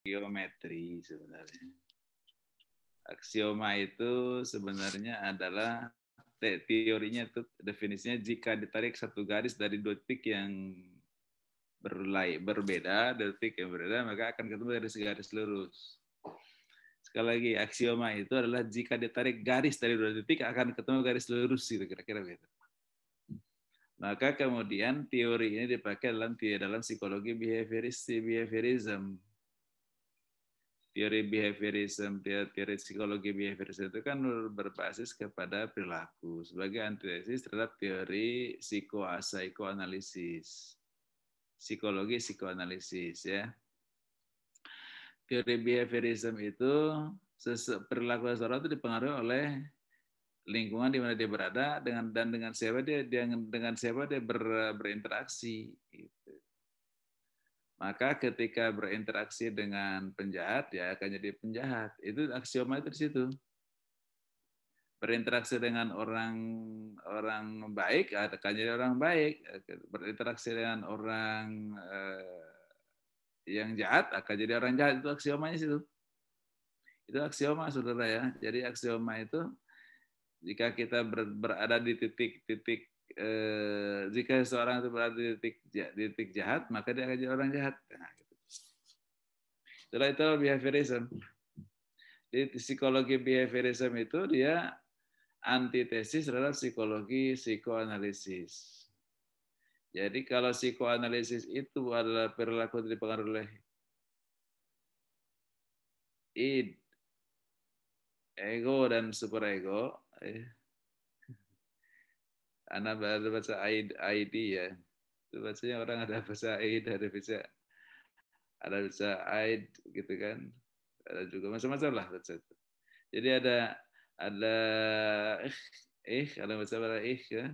geometri sebenarnya. Aksioma itu sebenarnya adalah teorinya itu definisinya jika ditarik satu garis dari dua titik yang berbeda, detik yang berbeda, maka akan ketemu dari garis lurus. Sekali lagi, aksioma itu adalah jika ditarik garis dari dua titik akan ketemu garis lurus, gitu kira-kira begitu. Maka kemudian teori ini dipakai dalam psikologi behaviorism. Teori behaviorism, teori psikologi behaviorism itu kan berbasis kepada perilaku sebagai antitesis terhadap teori psikoanalisis, psikologi psikoanalisis ya. Teori behaviorism itu perilaku seseorang itu dipengaruhi oleh lingkungan di mana dia berada dengan siapa dia berinteraksi. Gitu. Maka ketika berinteraksi dengan penjahat, ya akan jadi penjahat. Itu aksioma itu di situ. Berinteraksi dengan orang baik, akan jadi orang baik. Berinteraksi dengan orang yang jahat, akan jadi orang jahat. Itu aksiomanya situ. Itu aksioma, saudara ya. Jadi aksioma itu jika kita berada di titik jika seorang itu berada di titik jahat, maka dia akan jadi orang jahat. Nah, gitu. Setelah itu behaviorism. Di psikologi behaviorism itu dia antitesis terhadap psikologi psikoanalisis. Jadi kalau psikoanalisis itu adalah perilaku dipengaruhi oleh id, ego dan superego. Anak baca ID ya. Itu bacanya orang ada bahasa id, ada bisa id gitu kan. Ada juga macam-macam lah baca itu. Jadi ada ada baca ya.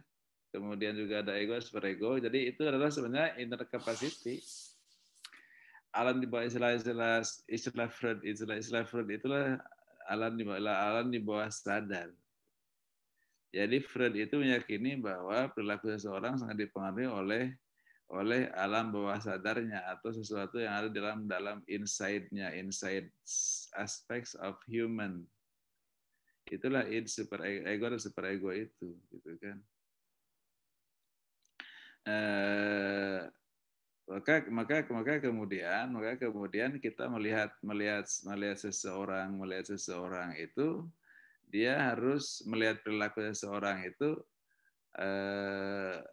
Kemudian juga ada ego, superego. Jadi itu adalah sebenarnya inner capacity. Alam di bawah istilah Freud itulah alam di bawah sadar. Jadi Freud itu meyakini bahwa perilaku seseorang sangat dipengaruhi oleh alam bawah sadarnya atau sesuatu yang ada dalam inside aspects of human. Itulah ego dan superego itu, gitu kan. Maka kemudian kita melihat seseorang itu dia harus melihat perilaku seseorang itu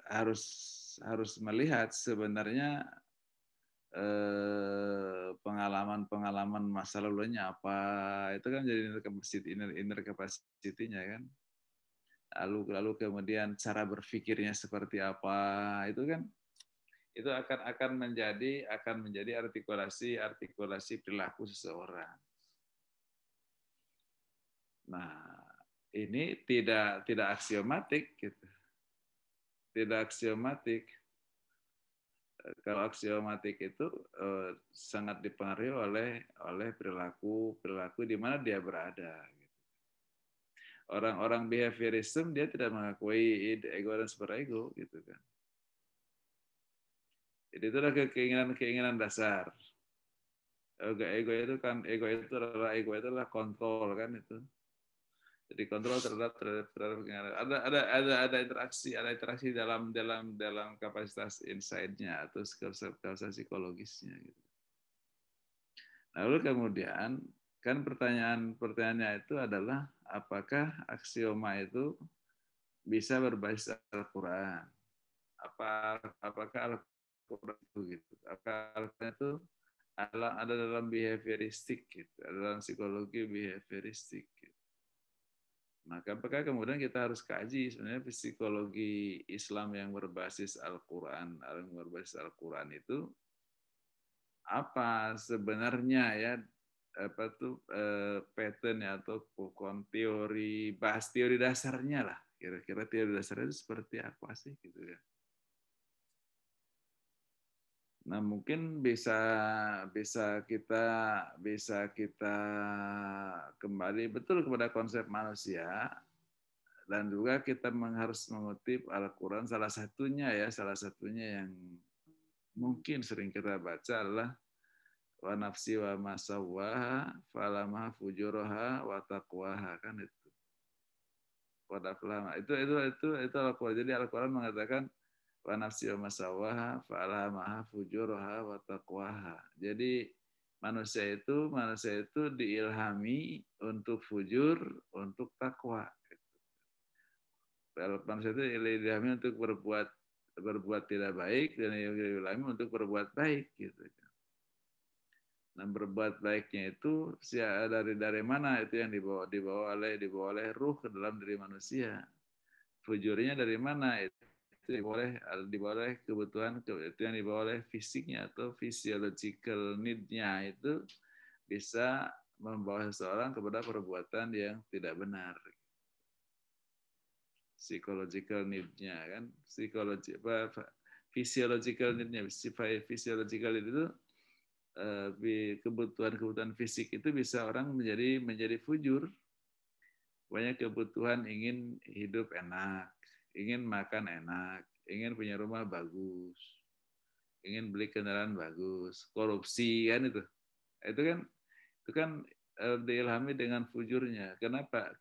harus melihat sebenarnya pengalaman masa lalunya apa, itu kan jadi inner capacity-nya kan. Lalu kemudian cara berpikirnya seperti apa, itu kan itu akan menjadi artikulasi perilaku seseorang. Nah, ini tidak aksiomatik gitu. Tidak aksiomatik. Kalau aksiomatik itu sangat dipengaruhi oleh perilaku di mana dia berada. Orang-orang behaviorism dia tidak mengakui ego dan superego gitu kan. Jadi itu adalah keinginan dasar. Ego itu adalah kontrol kan itu. Jadi kontrol terhadap keinginan. Ada interaksi dalam kapasitas insight-nya atau kapasitas psikologisnya gitu. Lalu kemudian kan pertanyaannya itu adalah apakah aksioma itu bisa berbasis Al-Quran? Apakah Al-Quran itu gitu? Apakah Al-Quran itu ada dalam behavioristik gitu, dalam psikologi behavioristik gitu. Maka apakah kemudian kita harus kaji sebenarnya psikologi Islam yang berbasis Al-Quran, itu apa sebenarnya ya pattern atau teori dasarnya lah, kira-kira teori dasarnya itu seperti apa sih gitu ya. Nah mungkin bisa kita kembali betul kepada konsep manusia, dan juga kita harus mengutip Al-Quran. Salah satunya yang mungkin sering kita baca adalah wa nafsi wa ma sawwaha falamaha fujuraha wa taqwaha, kan itu. Itu Al-Qur'an. Jadi Al-Qur'an mengatakan wa nafsi wa ma sawwaha falamaha fujuraha wa taqwaha. Jadi manusia itu diilhami untuk fujur, untuk takwa. Manusia itu diilhami untuk berbuat tidak baik, dan diilhami untuk berbuat baik gitu. Nah, berbuat baiknya itu dari mana itu yang dibawa oleh ruh ke dalam diri manusia. Fujurnya dari mana? Itu dibawa oleh kebutuhan, itu yang dibawa oleh fisiknya atau physiological need-nya, itu bisa membawa seseorang kepada perbuatan yang tidak benar. Psychological need-nya kan, physiological need-nya, physiological need itu kebutuhan fisik itu bisa orang menjadi fujur. Banyak kebutuhan, ingin hidup enak, ingin makan enak, ingin punya rumah bagus, ingin beli kendaraan bagus, korupsi kan itu. Itu kan diilhami dengan fujurnya. Kenapa?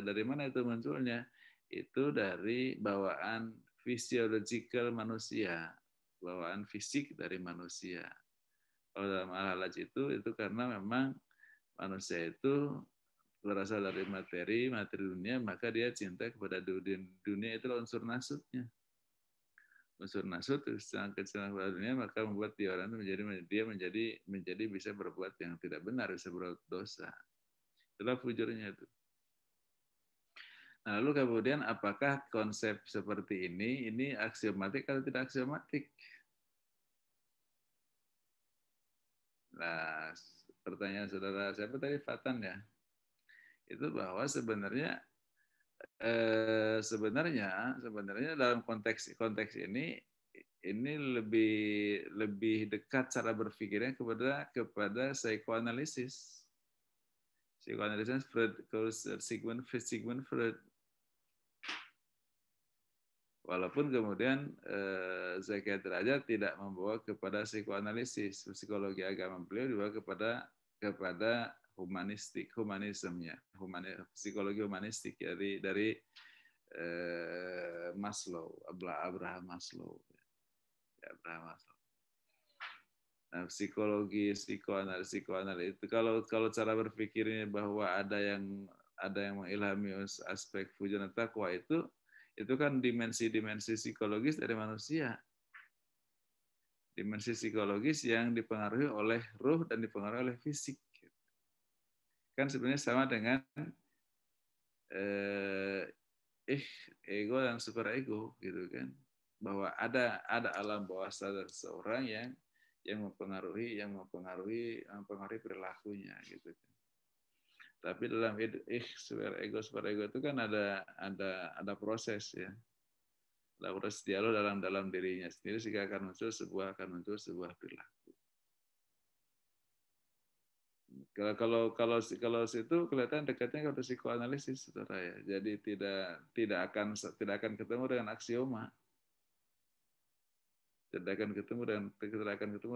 Dari mana itu munculnya? Itu dari bawaan physiological manusia, bawaan fisik dari manusia. Kalau dalam al-halaj itu karena memang manusia itu berasal dari materi dunia, maka dia cinta kepada dunia, itu unsur nasutnya. Unsur nasut sangat kecintaan kepada dunia, maka membuat dia orang menjadi bisa berbuat yang tidak benar, bisa berbuat dosa. Itulah fujurnya itu. Nah, lalu kemudian apakah konsep seperti ini aksiomatik atau tidak aksiomatik? Nah, pertanyaan saudara siapa tadi, Fatan ya, itu bahwa sebenarnya dalam konteks ini lebih dekat cara berpikirnya kepada psikoanalisis. Psikoanalisis Sigmund Freud. Walaupun kemudian psikiater aja tidak membawa kepada psikoanalisis, psikologi agama beliau dibawa kepada humanismenya, psikologi humanistik dari Maslow, Abraham Maslow. Nah, psikoanalisis itu kalau cara berpikirnya bahwa ada yang mengilhami aspek fujur dan takwa, itu kan dimensi psikologis dari manusia. Dimensi psikologis yang dipengaruhi oleh ruh dan dipengaruhi oleh fisik. Kan sebenarnya sama dengan ego dan superego gitu kan. Bahwa ada alam bawah sadar seseorang yang mempengaruhi perilakunya gitu kan. Tapi dalam superego itu kan ada proses ya. Ada proses dialog dalam dirinya sendiri sehingga akan muncul sebuah perilaku. Kalau situ kelihatan dekatnya ke psikoanalisis, saudara ya. Jadi tidak akan ketemu dengan aksioma. Tidak akan ketemu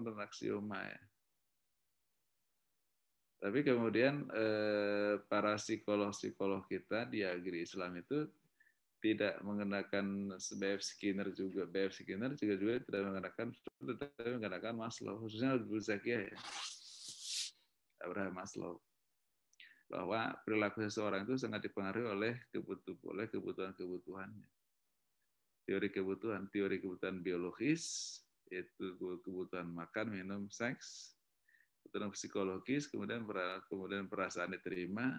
dengan aksioma ya. Tapi kemudian para psikolog kita di agri Islam itu tidak mengenakan B.F. Skinner juga tidak mengenakan Maslow, khususnya Abu Zakiyah ya, Abraham Maslow, bahwa perilaku seseorang itu sangat dipengaruhi oleh kebutuhan-kebutuhannya. Teori kebutuhan biologis, yaitu kebutuhan makan, minum, seks, kebutuhan psikologis, kemudian perasaan diterima,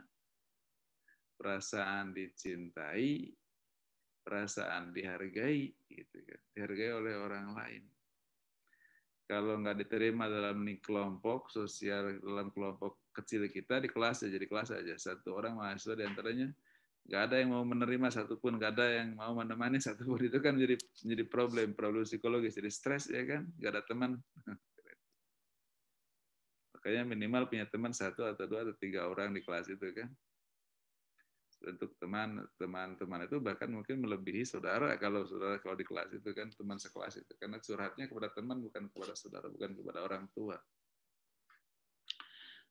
perasaan dicintai, perasaan dihargai, gitu kan, dihargai oleh orang lain. Kalau nggak diterima dalam kelompok sosial, dalam kelompok kecil kita di kelas aja, satu orang mahasiswa di antaranya nggak ada yang mau menerima satupun, nggak ada yang mau menemani satupun, itu kan jadi problem psikologis, jadi stres ya kan, nggak ada teman. Makanya minimal punya teman 1 atau 2 atau 3 orang di kelas itu kan. Untuk teman itu bahkan mungkin melebihi saudara kalau di kelas itu kan, teman sekelas itu, karena curhatnya kepada teman bukan kepada saudara, bukan kepada orang tua.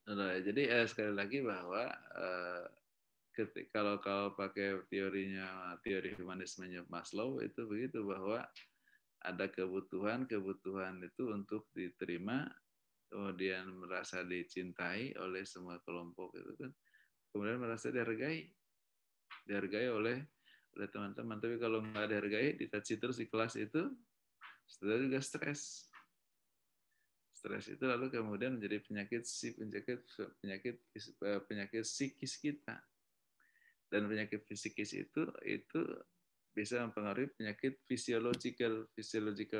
Nah, jadi sekali lagi bahwa kalau pakai teori humanismenya Maslow itu begitu, bahwa ada kebutuhan itu untuk diterima, kemudian merasa dicintai oleh semua kelompok itu kan, kemudian merasa dihargai oleh teman-teman. Tapi kalau nggak dihargai, dicaci terus di kelas itu, setelah juga stres. Stres itu lalu kemudian menjadi penyakit psikis kita. Dan penyakit psikis itu bisa mempengaruhi penyakit physiological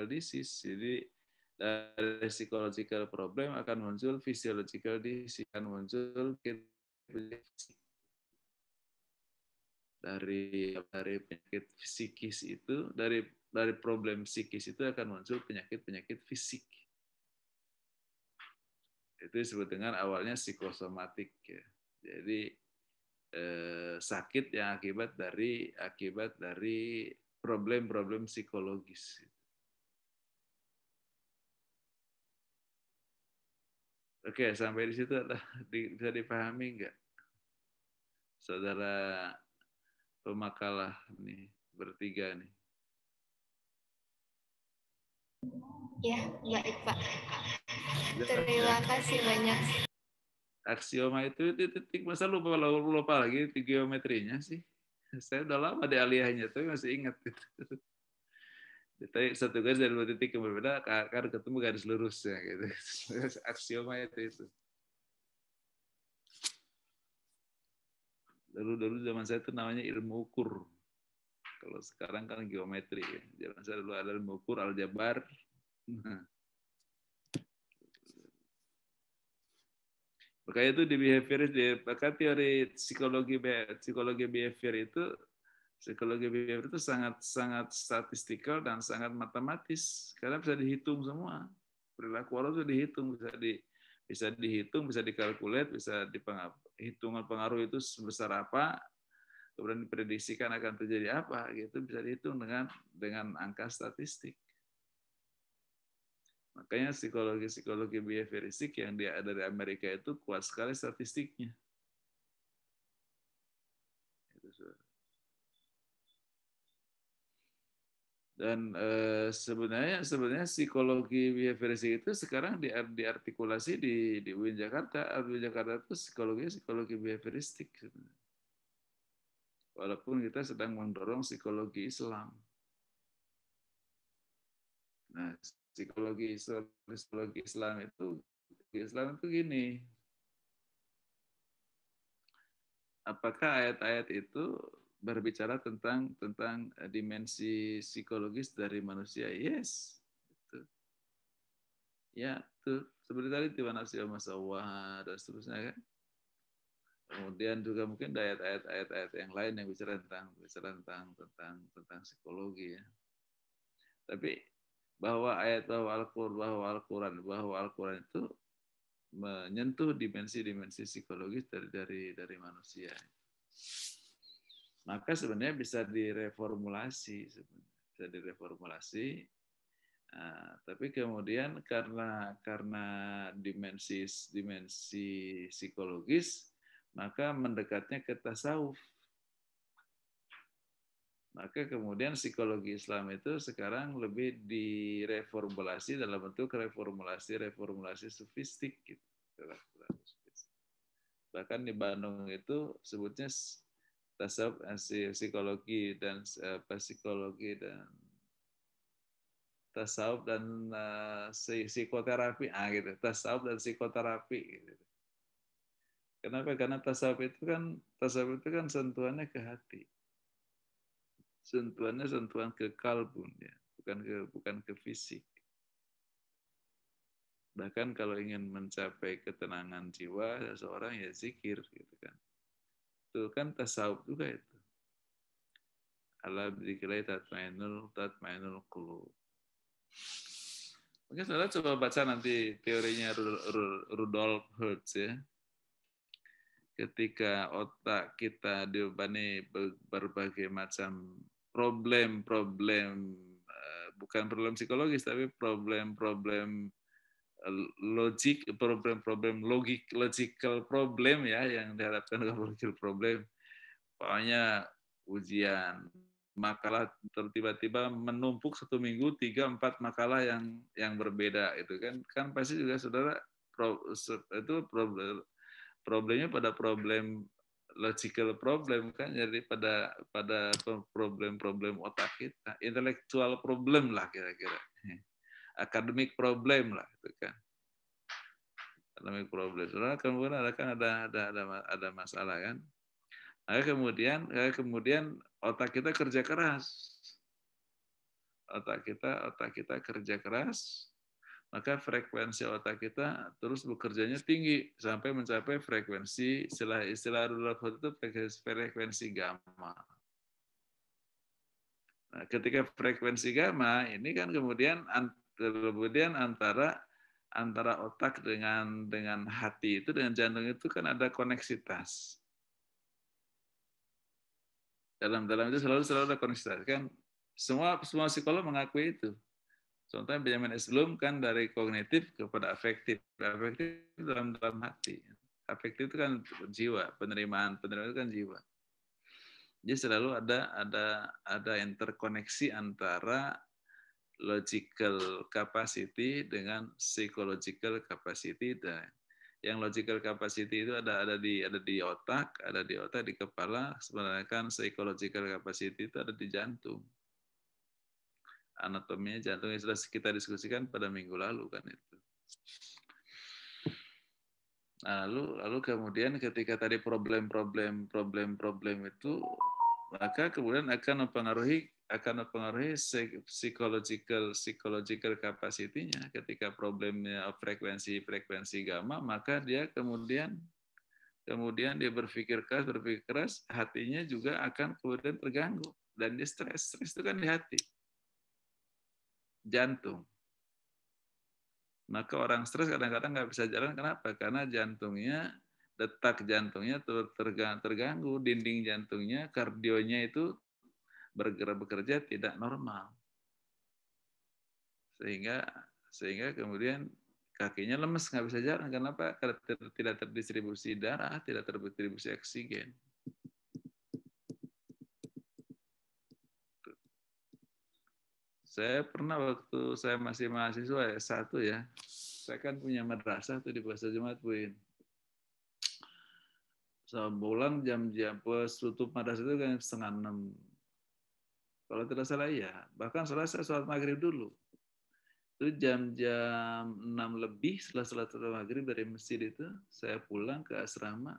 disease. Jadi dari psychological problem akan muncul physiological disease, akan muncul dari penyakit psikis itu, dari problem psikis itu akan muncul penyakit fisik. Itu disebut dengan awalnya psikosomatik ya. Jadi sakit yang akibat dari problem-problem psikologis. Oke, sampai di situ bisa dipahami nggak, saudara pemakalah nih bertiga nih? Ya, baik Pak. Terima kasih banyak. Aksioma itu titik, masa lupa lagi geometrinya sih? Saya udah lama di aliyahnya, tapi masih ingat. Tapi satu garis dari dua titik yang berbeda, akan ketemu garis lurusnya gitu. Aksioma itu. Dulu zaman saya itu namanya ilmu ukur. Kalau sekarang kan geometri ya. Zaman saya dulu ada ilmu ukur, aljabar. Makanya itu di behavior, maka teori psikologi behavior itu sangat sangat statistikal dan sangat matematis karena bisa dihitung semua. Perilaku orang itu dihitung, bisa dihitung, bisa dikalkulat, bisa hitungan pengaruh itu sebesar apa, kemudian diprediksikan akan terjadi apa, gitu bisa dihitung dengan angka statistik. Makanya psikologi behavioristik yang dari Amerika itu kuat sekali statistiknya. Dan sebenarnya psikologi behavioristik itu sekarang diartikulasi di UIN Jakarta. UIN Jakarta itu psikologi behavioristik. Walaupun kita sedang mendorong psikologi Islam. Nah, psikologi Islam itu gini. Apakah ayat-ayat itu berbicara tentang dimensi psikologis dari manusia? Yes. Gitu. Ya, tuh seperti tadi tiba nafsi masawah dan seterusnya kan. Kemudian juga mungkin ayat-ayat yang lain yang bicara tentang psikologi ya. Tapi bahwa Al-Quran itu menyentuh dimensi psikologis dari manusia. Maka sebenarnya bisa direformulasi. Nah, tapi kemudian karena dimensi psikologis, maka mendekatnya ke tasawuf. Maka kemudian psikologi Islam itu sekarang lebih direformulasi dalam bentuk reformulasi sufistik gitu. Bahkan di Bandung itu sebutnya tasawuf, psikologi dan tasawuf dan psikoterapi, gitu. Tasawuf dan psikoterapi. Gitu. Kenapa? Karena tasawuf itu kan sentuhannya ke hati. Sentuhan ke kalbun ya, bukan ke fisik. Bahkan kalau ingin mencapai ketenangan jiwa seseorang ya zikir gitu kan. Itu kan tasawuf juga itu. Ala dzikrillah tatmainul qulub. Mungkin saudara coba baca nanti teorinya Rudolf Hertz ya. Ketika otak kita dibebani berbagai macam problem bukan problem psikologis tapi problem problem logical problem ya yang diharapkan logical problem. Pokoknya ujian makalah tiba-tiba menumpuk 1 minggu 3-4 makalah yang berbeda itu kan pasti juga saudara itu problemnya pada problem logical problem kan, jadi pada problem otak kita, intellectual problem lah kira-kira, academic problem lah itu kan, academic problem. Saudara kemudian ada masalah kan. Kemudian otak kita kerja keras. Otak kita kerja keras, maka frekuensi otak kita terus bekerjanya tinggi sampai mencapai frekuensi istilah Rutherford itu frekuensi gamma. Nah, ketika frekuensi gamma ini kan kemudian antara otak dengan hati itu dengan jantung itu kan ada koneksitas. Dalam itu selalu ada koneksitas kan, semua psikolog mengakui itu. Contohnya Benjamin S. Bloom kan dari kognitif kepada afektif dalam hati, afektif itu kan jiwa, penerimaan itu kan jiwa. Jadi selalu ada interkoneksi antara logical capacity dengan psychological capacity. Yang logical capacity itu ada di otak, di kepala. Sebenarnya kan psychological capacity itu ada di jantung. Anatominya jantungnya sudah kita diskusikan pada minggu lalu kan itu. Lalu kemudian ketika tadi problem itu, maka kemudian akan mempengaruhi psychological capacity-nya. Ketika problemnya frekuensi gamma, maka dia kemudian dia berpikir keras, hatinya juga akan kemudian terganggu dan dia stres itu kan di hati, jantung. Maka orang stres kadang-kadang nggak bisa jalan, kenapa? Karena detak jantungnya terganggu, dinding jantungnya, kardionya itu bekerja tidak normal, sehingga kemudian kakinya lemes, nggak bisa jalan. Kenapa? Karena tidak terdistribusi darah, tidak terdistribusi oksigen. Saya pernah waktu saya masih mahasiswa S1 ya, saya kan punya madrasah tuh di Pasar Jumat Buin. Sebulan jam tutup madrasah itu kan 5:30. Kalau tidak salah ya, bahkan selesai sholat maghrib dulu. Itu jam 6 lebih setelah sholat maghrib dari masjid itu, saya pulang ke asrama.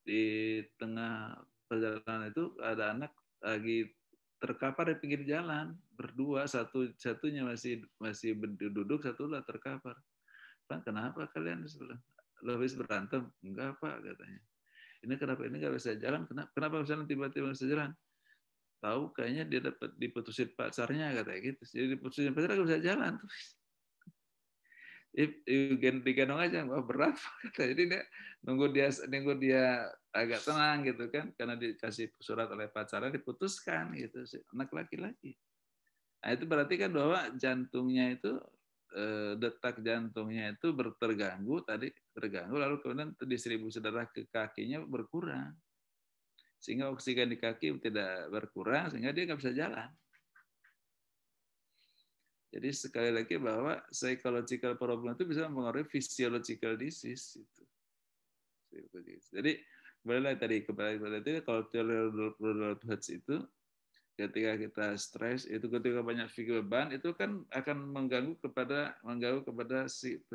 Di tengah perjalanan itu ada anak lagi terkapar di pinggir jalan, berdua, satunya masih duduk, satu lah terkapar. Pak, kenapa kalian habis berantem? Enggak Pak, katanya. Ini kenapa ini nggak bisa jalan? Kenapa misalnya tiba-tiba bisa jalan? Tahu kayaknya dia dapat diputusin pacarnya, katanya gitu. Jadi diputusin pacarnya nggak bisa jalan. Digendong aja, wah berat. Jadi dia nunggu dia agak tenang gitu kan, karena dikasih surat oleh pacarnya diputuskan gitu, anak laki-laki. Nah itu berarti kan bahwa jantungnya itu detak jantungnya itu terganggu, lalu kemudian distribusi darah ke kakinya berkurang, sehingga oksigen di kaki tidak berkurang, sehingga dia nggak bisa jalan. Jadi sekali lagi bahwa psychological problem itu bisa mempengaruhi physiological disease itu. Jadi kembali tadi kalau teori Rudolf Hertz itu, ketika kita stres itu, ketika banyak pikir beban itu kan akan mengganggu kepada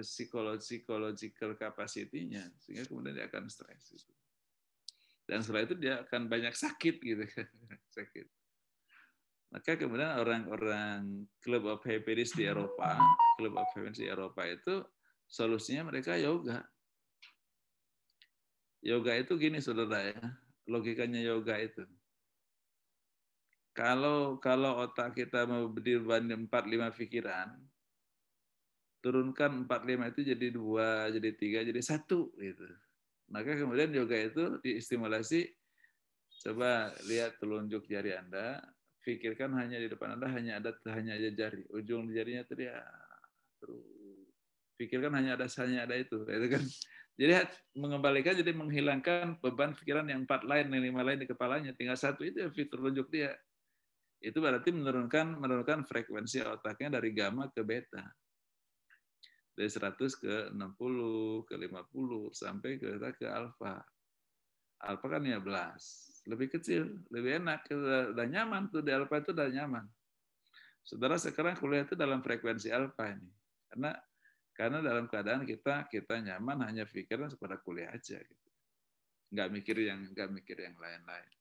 psychological capacity-nya, sehingga kemudian dia akan stres itu. Dan setelah itu dia akan banyak sakit gitu kan, sakit. Maka kemudian orang-orang Club of Happiness di Eropa, itu solusinya mereka yoga. Yoga itu gini saudara ya, logikanya yoga itu. Kalau otak kita mau berdiri 4-5 pikiran, turunkan 4-5 itu jadi 2, jadi 3, jadi 1 gitu. Maka kemudian yoga itu distimulasi. Coba lihat telunjuk jari Anda, pikirkan hanya di depan Anda hanya ada jari, ujung jarinya itu dia terus pikirkan hanya ada itu kan. Jadi mengembalikan, jadi menghilangkan beban pikiran yang 4 lain, yang 5 lain di kepalanya, tinggal satu itu yang terunjuk dia. Itu berarti menurunkan frekuensi otaknya dari gamma ke beta. Dari 100 ke 60, ke 50, sampai ke alfa. Alfa kan 15. Lebih kecil, lebih enak. Udah nyaman tuh, di alfa itu udah nyaman. Saudara sekarang kuliah itu dalam frekuensi alfa ini. Karena dalam keadaan kita nyaman, hanya pikiran pada kuliah aja gitu. Nggak mikir yang lain-lain.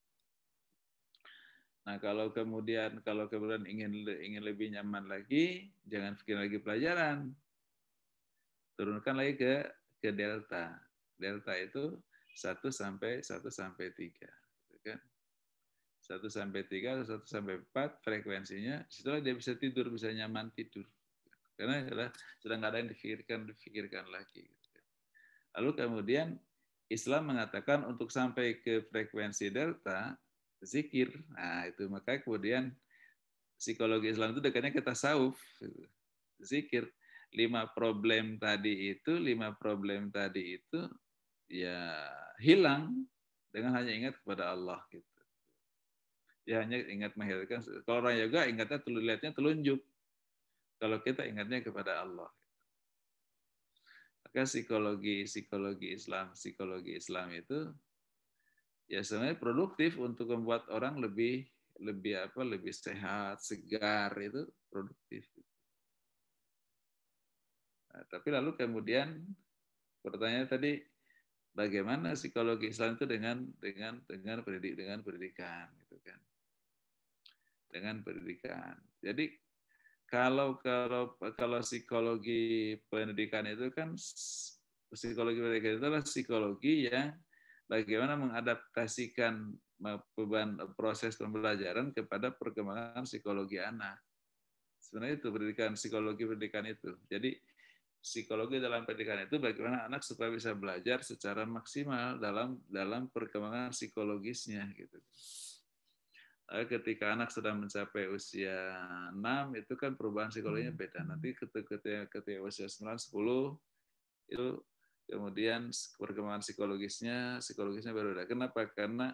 Nah, kalau kemudian ingin lebih nyaman lagi, jangan pikir lagi pelajaran. Turunkan lagi ke delta. Delta itu 1 sampai 3. Kan? 1 sampai 3 atau 1 sampai 4 frekuensinya, setelah dia bisa tidur, bisa nyaman tidur. Karena sudah nggak ada yang difikirkan lagi. Lalu kemudian Islam mengatakan untuk sampai ke frekuensi delta, zikir. Nah, itu makanya kemudian psikologi Islam itu dekatnya ke tasawuf. Zikir. 5 problem tadi itu ya hilang dengan hanya ingat kepada Allah gitu. Ya hanya ingat menghilangkan. Kalau orang yoga ingatnya lihatnya telunjuk. Kalau kita ingatnya kepada Allah. Maka psikologi Islam itu ya sebenarnya produktif untuk membuat orang lebih sehat, segar, itu produktif. Nah, tapi lalu kemudian pertanyaan tadi, bagaimana psikologi Islam itu dengan pendidikan gitu kan. Dengan pendidikan. Jadi kalau psikologi pendidikan itu kan, psikologi pendidikan itu adalah psikologi yang bagaimana mengadaptasikan beban proses pembelajaran kepada perkembangan psikologi anak. Sebenarnya itu psikologi pendidikan itu. Jadi psikologi dalam pendidikan itu bagaimana anak supaya bisa belajar secara maksimal dalam perkembangan psikologisnya gitu. Ketika anak sudah mencapai usia 6, itu kan perubahan psikologinya beda. Nanti ketika usia 9, 10, itu kemudian perkembangan psikologisnya baru ada. Kenapa? Karena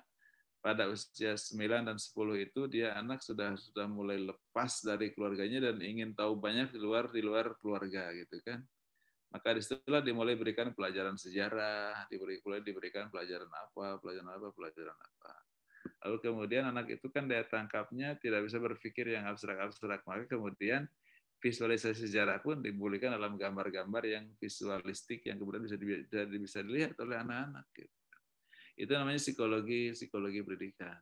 pada usia 9 dan 10 itu anak sudah mulai lepas dari keluarganya dan ingin tahu banyak di luar keluarga gitu kan. Maka disitulah dimulai berikan pelajaran sejarah, diberikan pelajaran apa. Lalu kemudian anak itu kan daya tangkapnya tidak bisa berpikir yang abstrak-abstrak. Maka kemudian visualisasi sejarah pun diberikan dalam gambar-gambar yang visualistik yang kemudian bisa dilihat oleh anak-anak. Gitu. Itu namanya psikologi pendidikan.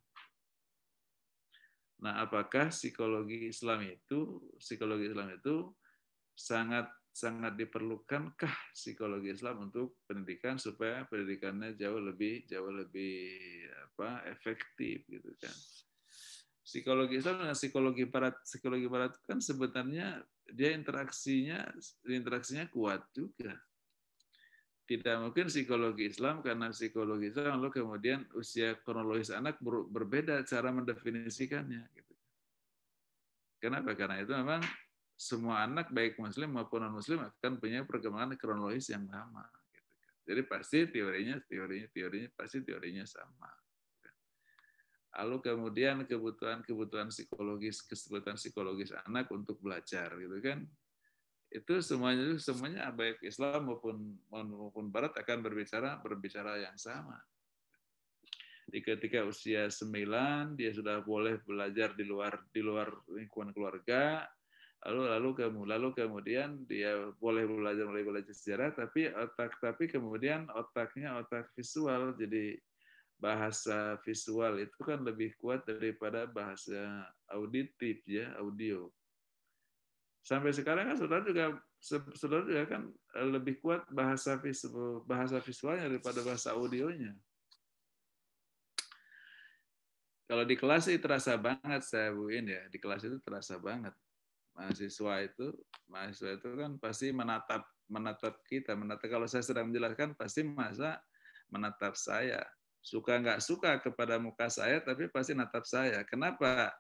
Nah, apakah psikologi Islam itu sangat diperlukankah psikologi Islam untuk pendidikan supaya pendidikannya jauh lebih efektif gitu kan. Psikologi Islam dan psikologi barat kan sebenarnya dia interaksinya kuat juga. Tidak mungkin psikologi Islam, karena psikologi Islam lalu kemudian usia kronologis anak berbeda cara mendefinisikannya gitu. Kenapa? Karena itu memang semua anak baik muslim maupun non muslim akan punya perkembangan kronologis yang sama gitu. Jadi pasti teorinya pasti sama. Lalu kemudian kebutuhan psikologis anak untuk belajar gitu kan. Itu semuanya baik Islam maupun Barat akan berbicara yang sama. Ketika usia 9 dia sudah boleh belajar di luar lingkungan keluarga, lalu kemudian dia boleh belajar sejarah, tapi kemudian otaknya otak visual, jadi bahasa visual itu kan lebih kuat daripada bahasa auditif ya, audio. Sampai sekarang kan saudara juga kan lebih kuat bahasa visualnya daripada bahasa audionya. Kalau di kelas itu terasa banget, saya buin ya, di kelas itu terasa banget. Mahasiswa itu kan pasti menatap kita, kalau saya sedang menjelaskan pasti menatap saya. Suka nggak suka kepada muka saya, tapi pasti natap saya. Kenapa?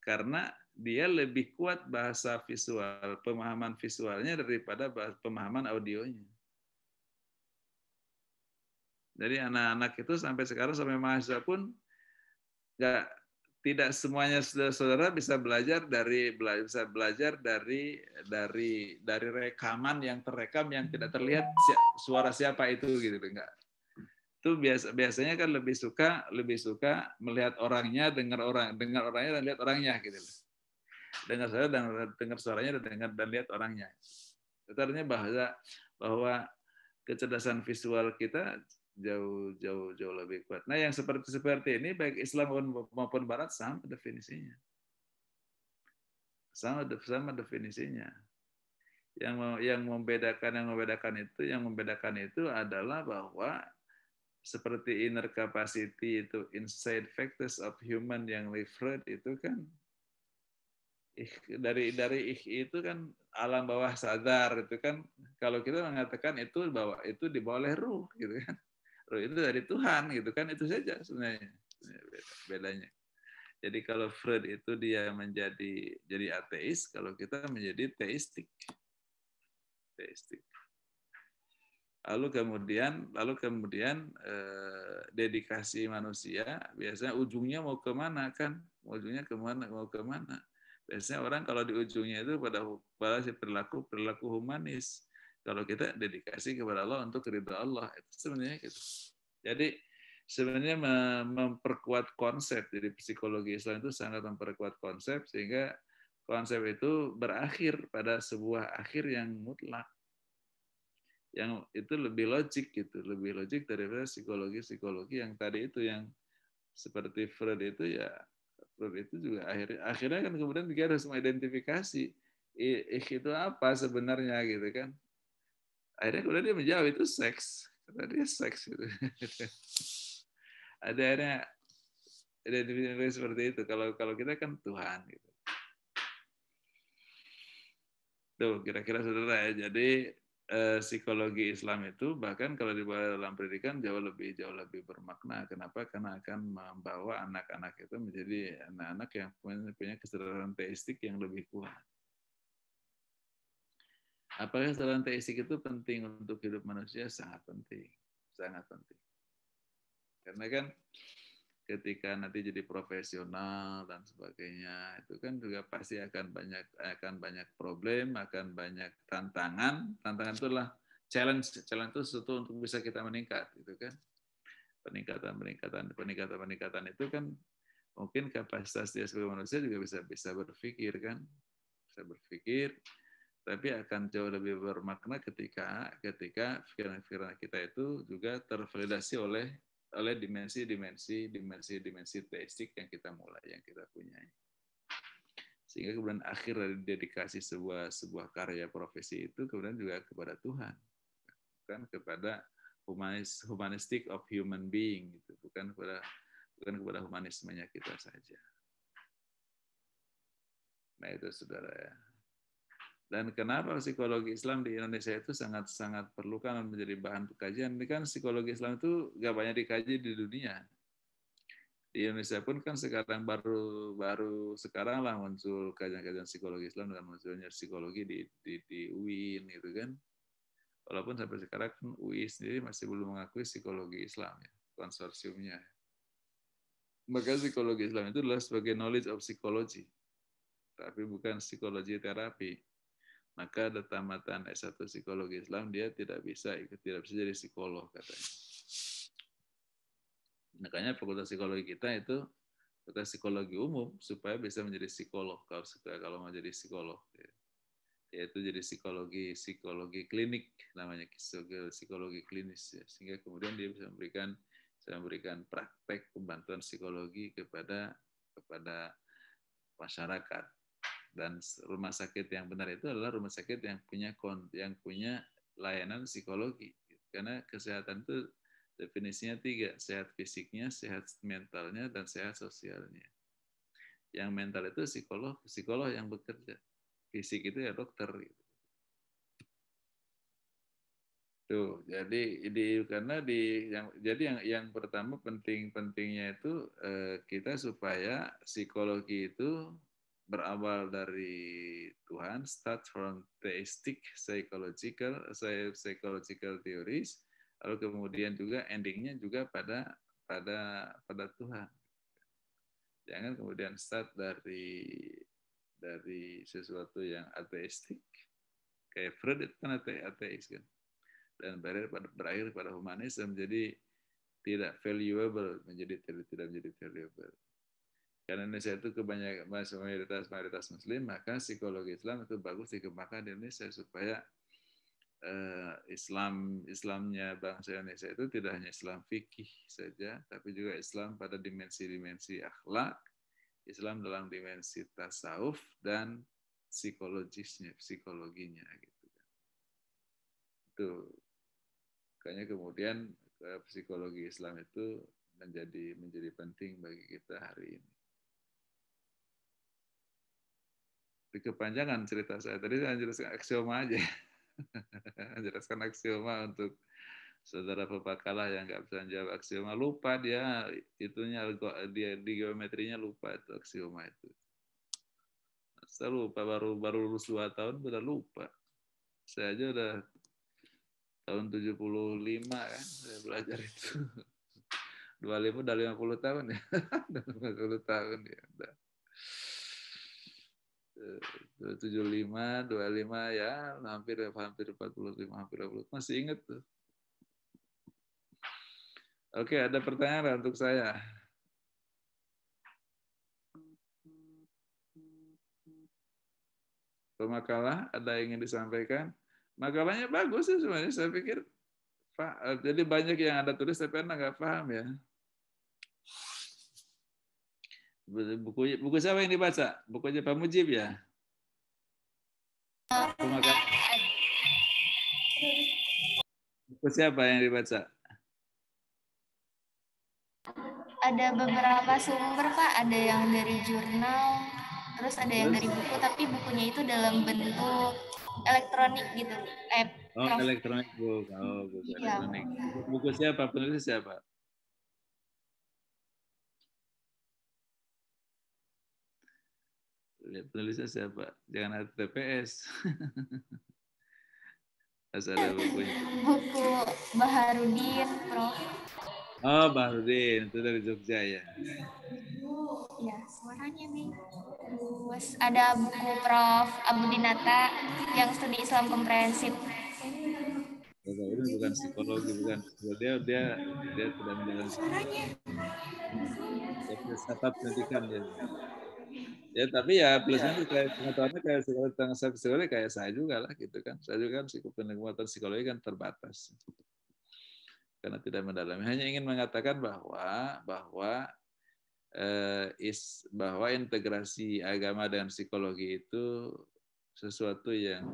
Karena dia lebih kuat bahasa visual, pemahaman visualnya daripada pemahaman audionya. Jadi anak-anak itu sampai sekarang, sampai mahasiswa pun tidak semuanya saudara bisa belajar dari rekaman yang terekam yang tidak terlihat suara siapa itu gitu, enggak. Itu biasanya kan lebih suka melihat orangnya, dengar orangnya dan lihat orangnya gitu. Dengar suaranya dan lihat orangnya. Itu artinya bahwa kecerdasan visual kita jauh lebih kuat. Nah, yang seperti ini baik Islam maupun Barat sama definisinya. Sama definisinya. Yang membedakan itu adalah bahwa seperti inner capacity itu inside factors of human yang Freud itu kan dari itu kan alam bawah sadar itu kan, kalau kita mengatakan itu bahwa itu dibawa oleh ruh gitu kan, ruh itu dari Tuhan gitu kan, itu saja sebenarnya bedanya. Jadi kalau Freud itu dia jadi ateis, kalau kita menjadi teistik. Lalu kemudian dedikasi manusia biasanya ujungnya mau kemana kan? Ujungnya mau kemana? Biasanya orang kalau di ujungnya itu pada si perilaku humanis. Kalau kita dedikasi kepada Allah untuk ridha Allah, itu sebenarnya gitu. Jadi sebenarnya memperkuat konsep. Jadi psikologi Islam itu sangat memperkuat konsep sehingga konsep itu berakhir pada sebuah akhir yang mutlak, yang itu lebih logik daripada psikologi yang tadi itu, yang seperti Freud itu juga akhirnya kan kemudian dia harus mengidentifikasi itu apa sebenarnya gitu kan. Akhirnya kemudian dia menjawab itu seks, kata dia seks gitu. Ada akhirnya identifikasi seperti itu. Kalau kita kan Tuhan gitu. Tuh kira-kira saudara ya. Jadi psikologi Islam itu bahkan kalau dibawa dalam pendidikan jauh lebih bermakna. Kenapa? Karena akan membawa anak-anak itu menjadi anak-anak yang punya kesadaran teistik yang lebih kuat. Apakah kesadaran teistik itu penting untuk hidup manusia? Sangat penting. Karena kan ketika nanti jadi profesional dan sebagainya, itu kan juga pasti akan banyak problem, akan banyak tantangan. Tantangan itu adalah challenge itu sesuatu untuk bisa kita meningkat, gitu kan. Peningkatan itu kan mungkin kapasitas dia sebagai manusia juga bisa berpikir kan, tapi akan jauh lebih bermakna ketika pikiran kita itu juga tervalidasi oleh dimensi teistik yang kita punya, sehingga kemudian akhir dari dedikasi sebuah karya profesi itu kemudian juga kepada Tuhan, bukan kepada humanistic of human being gitu, bukan kepada humanismenya kita saja. Nah itu saudara ya. Dan kenapa psikologi Islam di Indonesia itu sangat perlu kan menjadi bahan kajian. Ini kan psikologi Islam itu gak banyak dikaji di dunia. Di Indonesia pun kan sekarang baru sekarang lah muncul kajian-kajian psikologi Islam dengan munculnya psikologi di UIN gitu kan. Walaupun sampai sekarang kan UI sendiri masih belum mengakui psikologi Islam ya, konsorsiumnya. Maka psikologi Islam itu adalah sebagai knowledge of psychology, tapi bukan psikologi terapi. Maka ada tamatan S1 psikologi Islam, dia tidak bisa jadi psikolog katanya. Makanya fakultas psikologi kita itu fakultas psikologi umum supaya bisa menjadi psikolog kalau mau jadi psikolog. Yaitu jadi psikologi klinik namanya, psikologi klinis ya. Sehingga kemudian dia bisa memberikan praktek pembantuan psikologi kepada masyarakat. Dan rumah sakit yang benar itu adalah rumah sakit yang punya layanan psikologi. Karena kesehatan itu definisinya 3, sehat fisiknya, sehat mentalnya, dan sehat sosialnya. Yang mental itu psikolog yang bekerja. Fisik itu ya dokter. Tuh, jadi yang pertama pentingnya itu kita supaya psikologi itu berawal dari Tuhan, start from theistic psychological theories, lalu kemudian juga endingnya juga pada Tuhan. Jangan kemudian start dari sesuatu yang ateistik, kayak Freud itu kan ateis kan, dan berakhir pada humanisme, jadi tidak valuable, tidak menjadi valuable. Karena Indonesia itu kebanyakan mayoritas Muslim, maka psikologi Islam itu bagus dikembangkan di Indonesia supaya Islamnya bangsa Indonesia itu tidak hanya Islam fikih saja, tapi juga Islam pada dimensi-dimensi akhlak, Islam dalam dimensi tasawuf dan psikologinya gitu. Itu makanya kemudian psikologi Islam itu menjadi penting bagi kita hari ini. Kepanjangan cerita saya tadi, saya jelaskan aksioma aja. Jelaskan aksioma untuk saudara pepakalah yang nggak bisa jawab aksioma, lupa dia di geometrinya lupa itu aksioma itu. Saya lupa, baru lulus 2 tahun udah lupa. Saya aja udah tahun 75 kan saya belajar itu. 25 udah 50 tahun ya. 50 tahun ya udah. 75, 25 ya, hampir 45, hampir 50. Masih ingat tuh. Oke, ada pertanyaan untuk saya. Pemakalah, ada yang ingin disampaikan? Makalahnya bagus sih sebenarnya, saya pikir. Jadi banyak yang ada tulis tapi Anda nggak paham ya. Buku siapa yang dibaca? Bukunya Pak Mujib ya? Buku siapa yang dibaca? Ada beberapa sumber, Pak. Ada yang dari jurnal, terus ada yang dari buku, tapi bukunya itu dalam bentuk elektronik gitu. Elektronik book. Buku elektronik. Buku siapa? Penulis siapa? Penulisnya siapa? Jangan ada TPS. Harus ada bukunya. Buku Baharudin, Prof. Oh, Baharudin. Itu dari Jogja ya? Ya, suaranya nih. Terus ada buku Prof. Abudinata yang studi Islam komprehensif. Ini bukan psikologi, bukan. Dia tidak menjalankan. Suaranya. Dia filsafat pendidikan ya. Ya tapi ya plusnya itu kayak pengetahuannya kayak psikologi kayak saya juga lah gitu kan. Saya juga kan pengetahuan psikologi kan terbatas karena tidak mendalami. Hanya ingin mengatakan bahwa integrasi agama dan psikologi itu sesuatu yang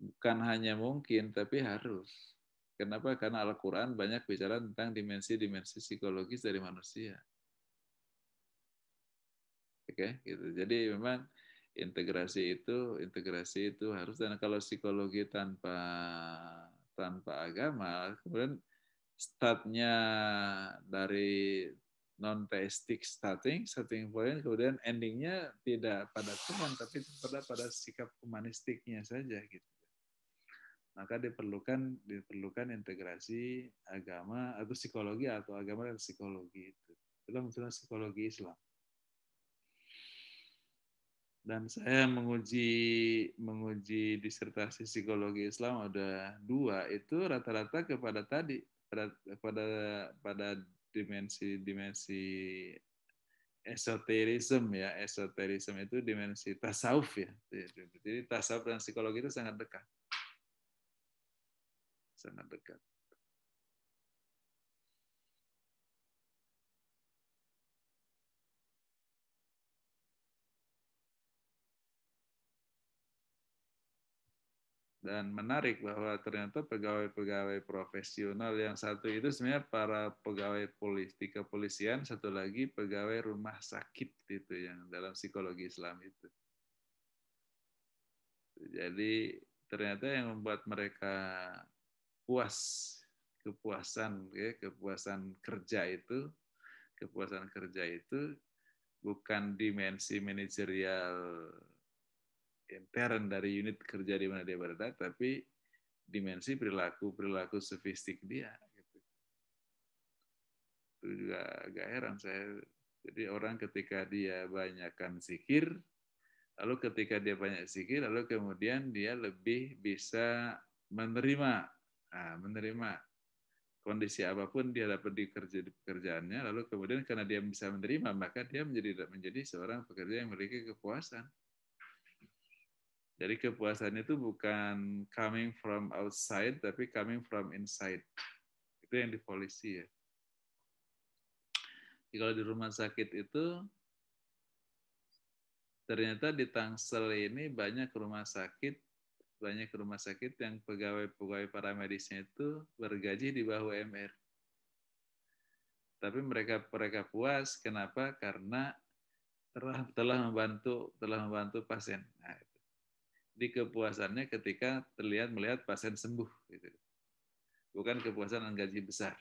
bukan hanya mungkin tapi harus. Kenapa? Karena Al-Quran banyak bicara tentang dimensi-dimensi psikologis dari manusia. Oke, gitu. Jadi memang integrasi itu harus, dan kalau psikologi tanpa agama, kemudian startnya dari non theistic starting point, kemudian endingnya tidak pada Tuhan tapi pada sikap humanistiknya saja gitu. Maka diperlukan integrasi agama atau psikologi atau agama dan psikologi itu. Itulah maksudnya psikologi Islam. Dan saya menguji disertasi psikologi Islam ada 2, itu rata-rata kepada pada dimensi esoterisme ya. Esoterisme itu dimensi tasawuf ya. Jadi tasawuf dan psikologi itu sangat dekat. Sangat dekat. Dan menarik bahwa ternyata pegawai-pegawai profesional yang satu itu sebenarnya para pegawai kepolisian, satu lagi pegawai rumah sakit itu yang dalam psikologi Islam itu. Jadi ternyata yang membuat mereka kepuasan kerja itu bukan dimensi manajerial intern dari unit kerja di mana dia berada, tapi dimensi perilaku sofistik dia. Gitu. Itu juga agak heran saya. Jadi orang ketika dia banyakkan zikir, lalu ketika dia banyak zikir, lalu kemudian dia lebih bisa menerima kondisi apapun dia dapat di pekerjaannya, lalu kemudian karena dia bisa menerima, maka dia menjadi seorang pekerja yang memiliki kepuasan. Jadi kepuasan itu bukan coming from outside, tapi coming from inside. Itu yang di polisi ya. Jadi kalau di rumah sakit itu, ternyata di Tangsel ini banyak rumah sakit yang pegawai paramedisnya itu bergaji di bawah UMR. Tapi mereka puas, kenapa? Karena telah membantu pasien. Nah, itu. Di kepuasannya ketika melihat pasien sembuh, gitu. Bukan kepuasan gaji besar.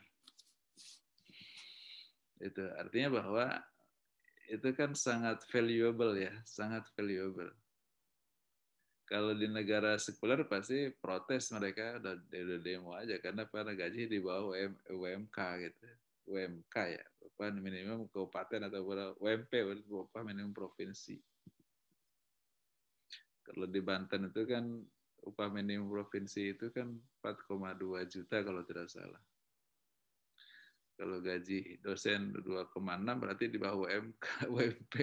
Itu artinya bahwa itu kan sangat valuable ya, sangat valuable. Kalau di negara sekuler pasti protes mereka, udah demo aja karena pada gaji di bawah UMK gitu. UMK ya, upah minimum kabupaten atau UMP, upah minimum provinsi. Kalau di Banten itu kan upah minimum provinsi itu kan 4,2 juta kalau tidak salah. Kalau gaji dosen 2,6 berarti di bawah UMP.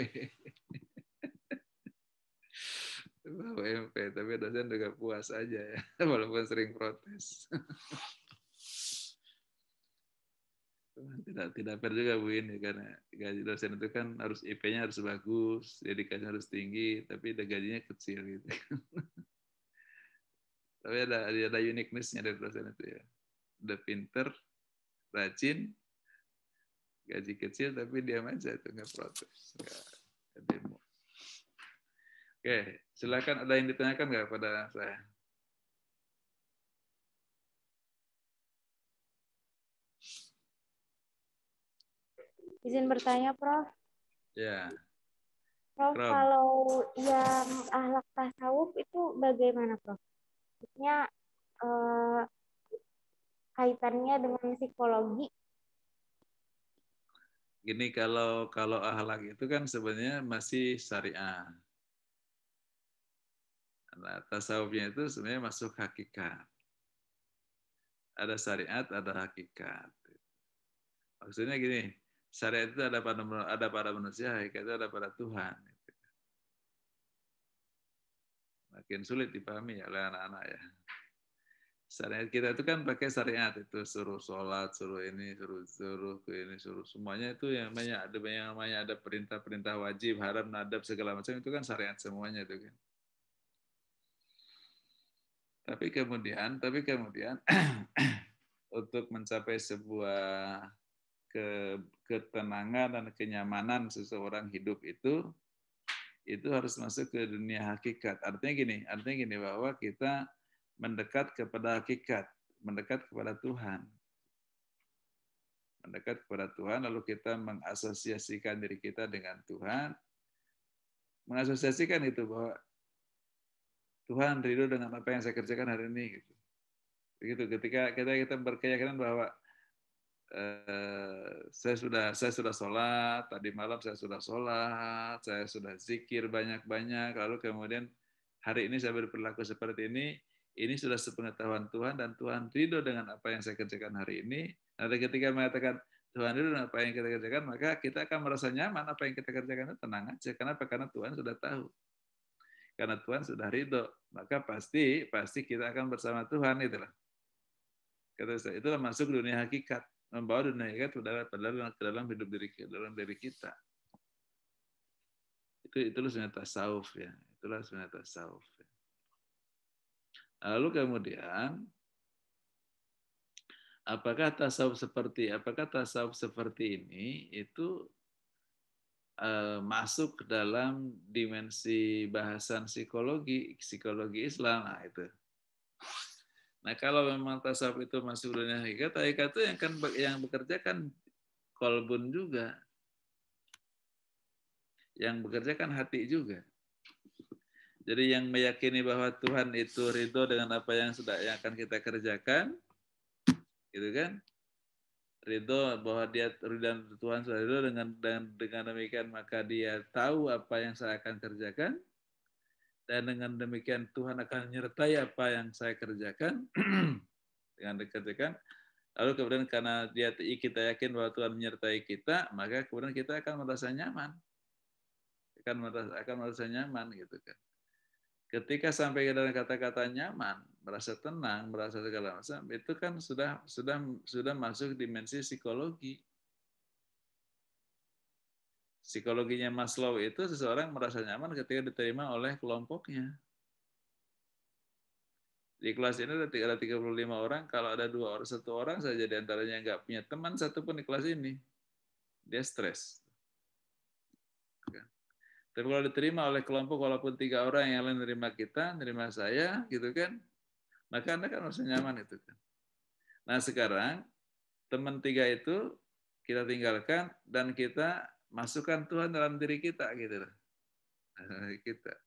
UMP, tapi dosen juga puas aja ya, walaupun sering protes. Tidak fair juga Bu ini, karena gaji dosen itu kan harus IP-nya harus bagus, dedikasinya harus tinggi, tapi gajinya kecil gitu. Tapi ada uniqueness-nya dari dosen itu ya. Udah pinter, rajin, gaji kecil, tapi diam aja itu nggak protes, nggak demo. Oke, silakan, ada yang ditanyakan nggak pada saya? Izin bertanya, Prof. Ya. Prof, kalau yang akhlak tasawuf itu bagaimana, Prof? Maksudnya kaitannya dengan psikologi. Gini, kalau akhlak itu kan sebenarnya masih syariah. Nah, tasawufnya itu sebenarnya masuk hakikat. Ada syariat, ada hakikat. Maksudnya gini, syariat itu ada pada manusia, hakikat itu ada pada Tuhan. Makin sulit dipahami ya oleh anak-anak ya. Syariat kita itu kan pakai syariat itu, suruh sholat, suruh ini, suruh ini, suruh semuanya itu yang namanya ada perintah-perintah wajib, haram, nadab segala macam itu kan syariat semuanya itu kan. Tapi kemudian untuk mencapai sebuah ketenangan dan kenyamanan seseorang hidup itu harus masuk ke dunia hakikat. Artinya gini bahwa kita mendekat kepada hakikat, mendekat kepada Tuhan. Mendekat kepada Tuhan, lalu kita mengasosiasikan diri kita dengan Tuhan. Mengasosiasikan itu bahwa Tuhan ridho dengan apa yang saya kerjakan hari ini. Gitu. Begitu. Ketika kita berkeyakinan bahwa saya sudah sholat, tadi malam saya sudah sholat, saya sudah zikir banyak-banyak, lalu kemudian hari ini saya berperilaku seperti ini sudah sepengetahuan Tuhan dan Tuhan ridho dengan apa yang saya kerjakan hari ini. Nanti ketika mengatakan Tuhan ridho dengan apa yang kita kerjakan, maka kita akan merasa nyaman apa yang kita kerjakan itu tenang aja. Kenapa? Karena Tuhan sudah tahu. Karena Tuhan sudah ridho, maka pasti kita akan bersama Tuhan itulah. Itulah masuk dunia hakikat, membawa dunia hakikat ke dalam hidup diri kita. Itulah sebenarnya tasawuf ya. Itulah sebenarnya tasawuf. Lalu kemudian apakah tasawuf seperti ini itu masuk ke dalam dimensi bahasan psikologi Islam? Nah, itu. Nah, kalau memang tasawuf itu masuk dunia hakikat itu yang bekerja kan kolbun juga. Yang bekerja kan hati juga. Jadi yang meyakini bahwa Tuhan itu ridho dengan apa yang akan kita kerjakan, gitu kan? Ridho bahwa dia dan Tuhan sudah ridho dengan demikian maka dia tahu apa yang saya akan kerjakan, dan dengan demikian Tuhan akan menyertai apa yang saya kerjakan dengan dikerjakan. Lalu kemudian karena kita yakin bahwa Tuhan menyertai kita, maka kemudian kita akan merasa nyaman, akan merasa nyaman gitu kan. Ketika sampai ke dalam kata-kata nyaman, merasa tenang, merasa segala macam, itu kan sudah masuk dimensi psikologi. Psikologinya Maslow itu seseorang merasa nyaman ketika diterima oleh kelompoknya. Di kelas ini ada 35 orang, kalau ada 1 orang saja di antaranya nggak punya teman satupun di kelas ini, dia stres. Tapi kalau diterima oleh kelompok walaupun 3 orang yang lain nerima kita, nerima saya, gitu kan, maka Anda kan merasa nyaman itu kan. Nah sekarang teman 3 itu kita tinggalkan dan kita masukkan Tuhan dalam diri kita gitu loh. Kita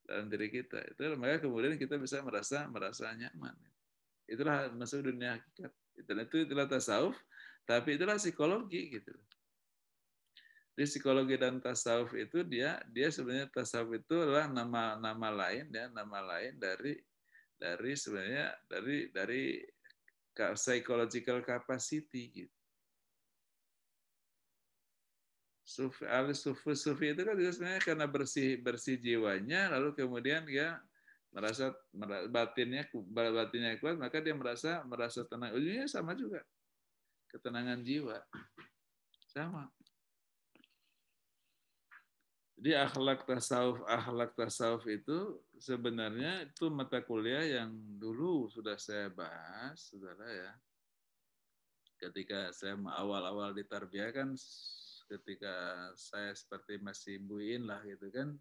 dalam diri kita itu, maka kemudian kita bisa merasa nyaman. Itulah masuk dunia hakikat. Itulah tasawuf, tapi itulah psikologi gitu. Di psikologi dan tasawuf itu dia sebenarnya tasawuf itu adalah nama lain ya, nama lain dari sebenarnya dari psychological capacity gitu. Sufi itu kan sebenarnya karena bersih jiwanya, lalu kemudian dia merasa batinnya kuat, maka dia merasa tenang. Ujungnya sama juga, ketenangan jiwa sama. Jadi akhlak tasawuf itu sebenarnya itu mata kuliah yang dulu sudah saya bahas, saudara ya. Ketika saya awal-awal ditarbiyah kan, ketika saya seperti masih buin lah gitu kan,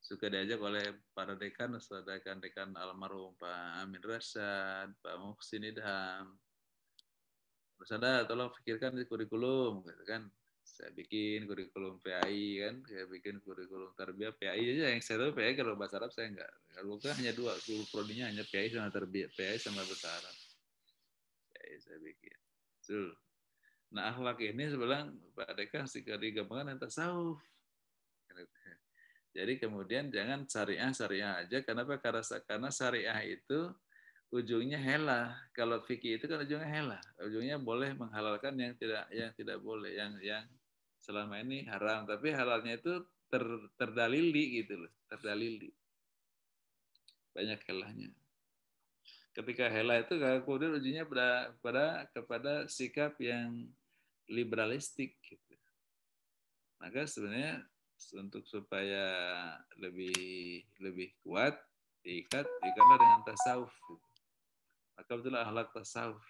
suka diajak oleh para dekan almarhum Pak Amin Rasyad, Pak Muhsin Idham. Terus ada tolong pikirkan di kurikulum gitu kan. Saya bikin kurikulum PAI kan, saya bikin kurikulum tarbiyah PAI aja yang saya tahu PAI kalau bahasa Arab saya enggak. Kalau kan hanya 2 prodinya hanya PAI sama tarbiyah, PAI sama bahasa Arab. PAI saya bikin. Betul. Nah, akhlak ini sebenarnya Pak Dekan jika digabungkan dengan tasawuf. Jadi kemudian jangan syariah aja. Kenapa? Karena syariah itu ujungnya helah. Kalau fikih itu kan ujungnya helah. Ujungnya boleh menghalalkan yang tidak boleh, yang selama ini haram. Tapi halalnya itu terdalili gitu loh, terdalili. Banyak helahnya. Ketika helah itu kemudian ujungnya kepada sikap yang liberalistik gitu. Maka sebenarnya untuk supaya lebih kuat diikatlah dengan tasawuf. Maka betul akhlak tasawuf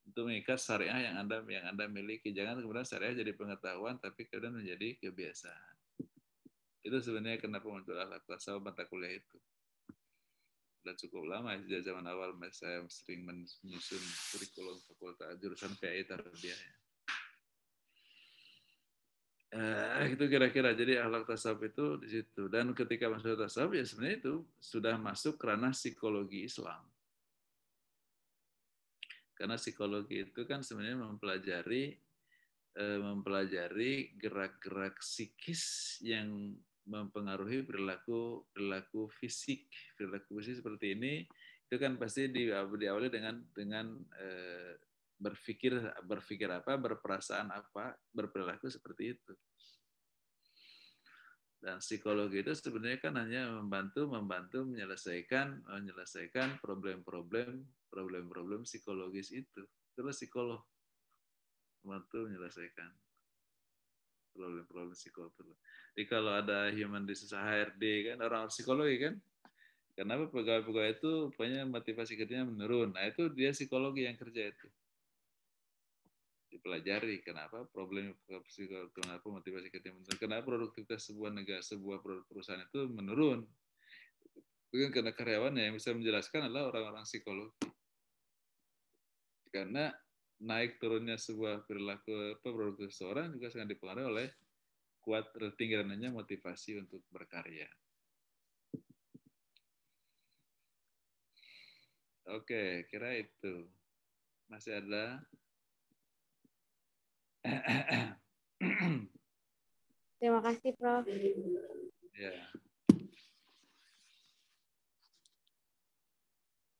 untuk mengikat syariah yang anda miliki. Jangan kemudian syariah jadi pengetahuan tapi kemudian menjadi kebiasaan. Itu sebenarnya kenapa muncul akhlak tasawuf mata kuliah itu. Sudah cukup lama sejak zaman awal saya sering menyusun kurikulum fakultas jurusan PAI tarbiyah. Itu kira-kira. Jadi akhlak tasawuf itu di situ. Dan ketika masuk tasawuf ya sebenarnya itu sudah masuk ranah psikologi Islam. Karena psikologi itu kan sebenarnya mempelajari gerak-gerak psikis yang mempengaruhi perilaku fisik seperti ini. Itu kan pasti diawali dengan berpikir apa, berperasaan apa, berperilaku seperti itu. Dan psikologi itu sebenarnya kan hanya membantu menyelesaikan problem psikologis itu. Itulah psikolog, membantu menyelesaikan problem psikologis. Jadi kalau ada human resource HRD kan orang psikologi kan, kenapa pegawai-pegawai itu punya motivasi kerjanya menurun? Nah itu dia psikologi yang kerja itu. Dipelajari kenapa kenapa motivasi kerja menurun, kenapa produktivitas sebuah perusahaan itu menurun. Bukan karena karyawannya, yang bisa menjelaskan adalah orang-orang psikologi. Karena naik turunnya sebuah perilaku produktivitas seseorang juga sangat dipengaruhi oleh kuat, tinggi rendahnya motivasi untuk berkarya. Oke, kira itu. Masih ada? Terima kasih, Prof. Ya.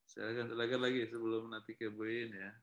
Silakan lagi sebelum nanti ke Bu In ya.